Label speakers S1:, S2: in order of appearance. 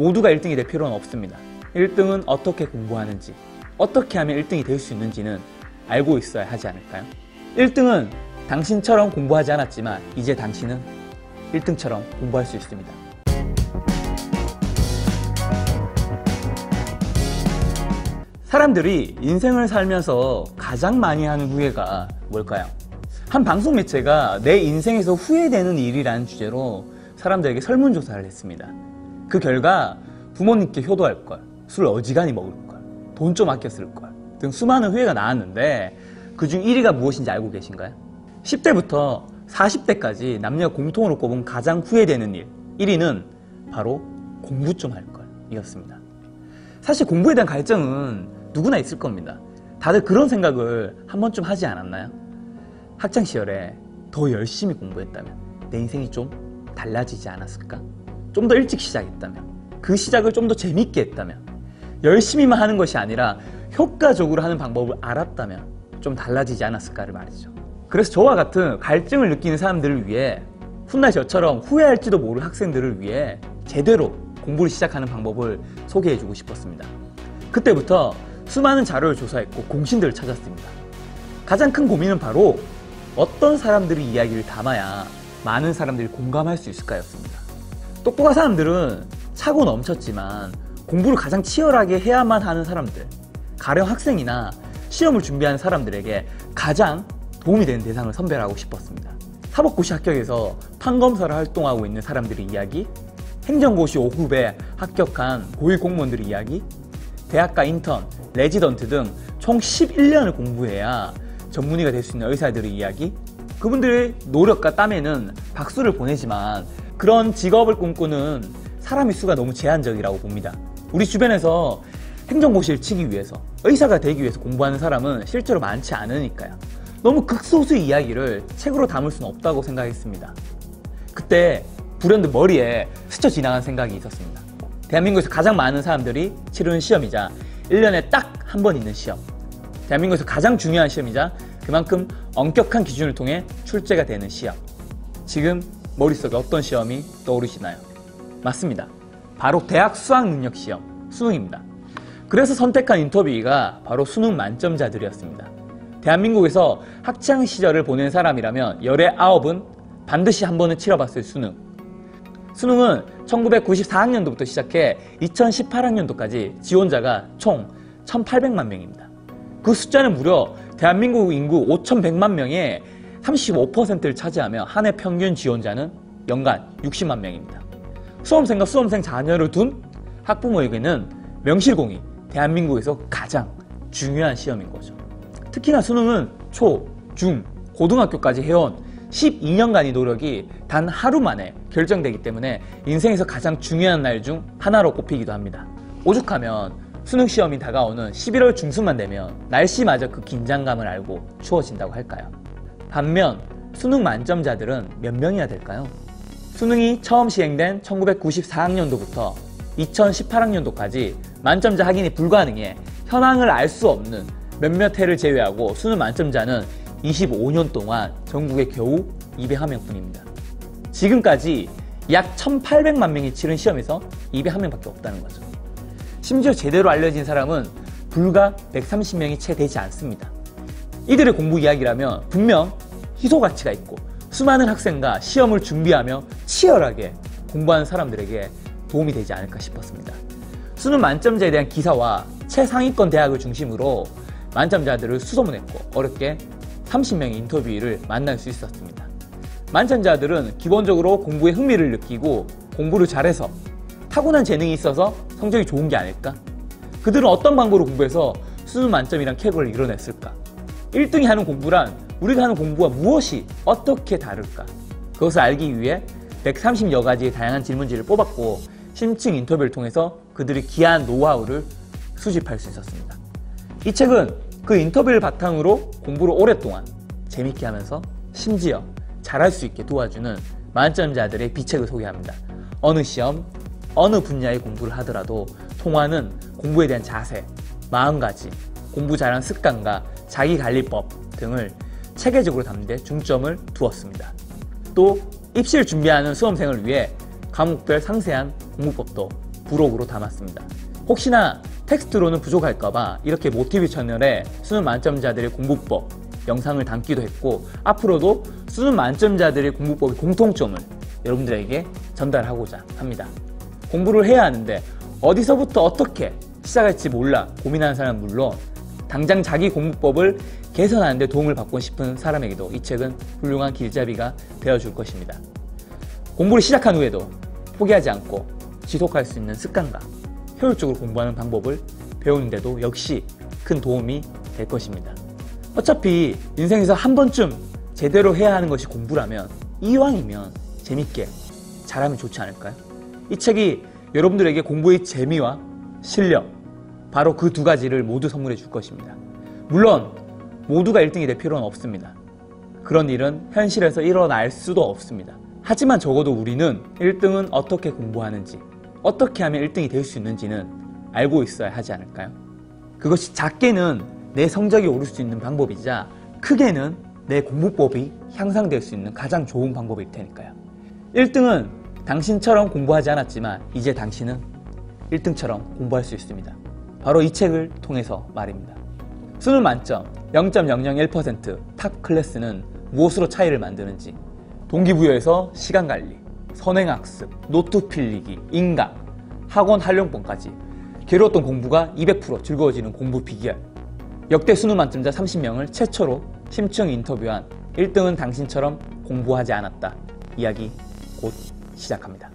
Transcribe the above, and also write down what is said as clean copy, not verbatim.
S1: 모두가 1등이 될 필요는 없습니다. 1등은 어떻게 공부하는지, 어떻게 하면 1등이 될 수 있는지는 알고 있어야 하지 않을까요? 1등은 당신처럼 공부하지 않았지만 이제 당신은 1등처럼 공부할 수 있습니다. 사람들이 인생을 살면서 가장 많이 하는 후회가 뭘까요? 한 방송 매체가 내 인생에서 후회되는 일이라는 주제로 사람들에게 설문조사를 했습니다. 그 결과 부모님께 효도할 걸, 술 어지간히 먹을 걸, 돈 좀 아껴 쓸 걸 등 수많은 후회가 나왔는데 그중 1위가 무엇인지 알고 계신가요? 10대부터 40대까지 남녀가 공통으로 꼽은 가장 후회되는 일 1위는 바로 공부 좀 할 걸 이었습니다. 사실 공부에 대한 갈증은 누구나 있을 겁니다. 다들 그런 생각을 한 번쯤 하지 않았나요? 학창 시절에 더 열심히 공부했다면 내 인생이 좀 달라지지 않았을까? 좀 더 일찍 시작했다면, 그 시작을 좀 더 재밌게 했다면, 열심히만 하는 것이 아니라 효과적으로 하는 방법을 알았다면 좀 달라지지 않았을까를 말이죠. 그래서 저와 같은 갈증을 느끼는 사람들을 위해, 훗날 저처럼 후회할지도 모를 학생들을 위해 제대로 공부를 시작하는 방법을 소개해주고 싶었습니다. 그때부터 수많은 자료를 조사했고 공신들을 찾았습니다. 가장 큰 고민은 바로 어떤 사람들의 이야기를 담아야 많은 사람들이 공감할 수 있을까였습니다. 똑똑한 사람들은 차고 넘쳤지만 공부를 가장 치열하게 해야만 하는 사람들, 가령 학생이나 시험을 준비하는 사람들에게 가장 도움이 되는 대상을 선별하고 싶었습니다. 사법고시 합격에서 판검사로 활동하고 있는 사람들의 이야기, 행정고시 5급에 합격한 고위공무원들의 이야기, 대학가 인턴, 레지던트 등 총 11년을 공부해야 전문의가 될 수 있는 의사들의 이야기, 그분들의 노력과 땀에는 박수를 보내지만 그런 직업을 꿈꾸는 사람의 수가 너무 제한적이라고 봅니다. 우리 주변에서 행정고시를 치기 위해서, 의사가 되기 위해서 공부하는 사람은 실제로 많지 않으니까요. 너무 극소수의 이야기를 책으로 담을 수는 없다고 생각했습니다. 그때 불현듯 머리에 스쳐 지나간 생각이 있었습니다. 대한민국에서 가장 많은 사람들이 치르는 시험이자 1년에 딱 한 번 있는 시험, 대한민국에서 가장 중요한 시험이자 그만큼 엄격한 기준을 통해 출제가 되는 시험. 지금 머릿속에 어떤 시험이 떠오르시나요? 맞습니다. 바로 대학 수학능력시험, 수능입니다. 그래서 선택한 인터뷰가 바로 수능 만점자들이었습니다. 대한민국에서 학창 시절을 보낸 사람이라면 열의 9은 반드시 한 번은 치러봤을 수능. 수능은 1994학년도부터 시작해 2018학년도까지 지원자가 총 1,800만 명입니다. 그 숫자는 무려 대한민국 인구 5,100만 명의 35%를 차지하며 한 해 평균 지원자는 연간 60만 명입니다. 수험생과 수험생 자녀를 둔 학부모에게는 명실공히 대한민국에서 가장 중요한 시험인 거죠. 특히나 수능은 초, 중, 고등학교까지 해온 12년간의 노력이 단 하루 만에 결정되기 때문에 인생에서 가장 중요한 날 중 하나로 꼽히기도 합니다. 오죽하면 수능 시험이 다가오는 11월 중순만 되면 날씨마저 그 긴장감을 알고 추워진다고 할까요? 반면 수능 만점자들은 몇 명이나 될까요? 수능이 처음 시행된 1994학년도부터 2018학년도까지 만점자 확인이 불가능해 현황을 알 수 없는 몇몇 해를 제외하고 수능 만점자는 25년 동안 전국에 겨우 201명뿐입니다. 지금까지 약 1,800만 명이 치른 시험에서 201명밖에 없다는 거죠. 심지어 제대로 알려진 사람은 불과 130명이 채 되지 않습니다. 이들의 공부 이야기라면 분명 희소 가치가 있고 수많은 학생과 시험을 준비하며 치열하게 공부하는 사람들에게 도움이 되지 않을까 싶었습니다. 수능 만점자에 대한 기사와 최상위권 대학을 중심으로 만점자들을 수소문했고 어렵게 30명의 인터뷰를 만날 수 있었습니다. 만점자들은 기본적으로 공부에 흥미를 느끼고 공부를 잘해서 타고난 재능이 있어서 성적이 좋은 게 아닐까? 그들은 어떤 방법으로 공부해서 수능 만점이란 쾌거를 이뤄냈을까? 1등이 하는 공부란 우리가 하는 공부와 무엇이 어떻게 다를까? 그것을 알기 위해 130여 가지의 다양한 질문지를 뽑았고 심층 인터뷰를 통해서 그들의 귀한 노하우를 수집할 수 있었습니다. 이 책은 그 인터뷰를 바탕으로 공부를 오랫동안 재밌게 하면서 심지어 잘할 수 있게 도와주는 만점자들의 비책을 소개합니다. 어느 시험, 어느 분야의 공부를 하더라도 통하는 공부에 대한 자세, 마음가짐, 공부 잘하는 습관과 자기관리법 등을 체계적으로 담는 데 중점을 두었습니다. 또 입시를 준비하는 수험생을 위해 과목별 상세한 공부법도 부록으로 담았습니다. 혹시나 텍스트로는 부족할까봐 이렇게 모티브 채널에 수능 만점자들의 공부법 영상을 담기도 했고, 앞으로도 수능 만점자들의 공부법의 공통점을 여러분들에게 전달하고자 합니다. 공부를 해야 하는데 어디서부터 어떻게 시작할지 몰라 고민하는 사람은 물론, 당장 자기 공부법을 개선하는 데 도움을 받고 싶은 사람에게도 이 책은 훌륭한 길잡이가 되어줄 것입니다. 공부를 시작한 후에도 포기하지 않고 지속할 수 있는 습관과 효율적으로 공부하는 방법을 배우는데도 역시 큰 도움이 될 것입니다. 어차피 인생에서 한 번쯤 제대로 해야 하는 것이 공부라면 이왕이면 재밌게 잘하면 좋지 않을까요? 이 책이 여러분들에게 공부의 재미와 실력, 바로 그 두 가지를 모두 선물해 줄 것입니다. 물론 모두가 1등이 될 필요는 없습니다. 그런 일은 현실에서 일어날 수도 없습니다. 하지만 적어도 우리는 1등은 어떻게 공부하는지, 어떻게 하면 1등이 될 수 있는지는 알고 있어야 하지 않을까요? 그것이 작게는 내 성적이 오를 수 있는 방법이자 크게는 내 공부법이 향상될 수 있는 가장 좋은 방법일 테니까요. 1등은 당신처럼 공부하지 않았지만 이제 당신은 1등처럼 공부할 수 있습니다. 바로 이 책을 통해서 말입니다. 수능 만점 0.001% 탑 클래스는 무엇으로 차이를 만드는지, 동기부여에서 시간관리, 선행학습, 노트 필리기, 인강, 학원 활용법까지 괴로웠던 공부가 200% 즐거워지는 공부 비결, 역대 수능 만점자 30명을 최초로 심층 인터뷰한 1등은 당신처럼 공부하지 않았다 이야기 곧 시작합니다.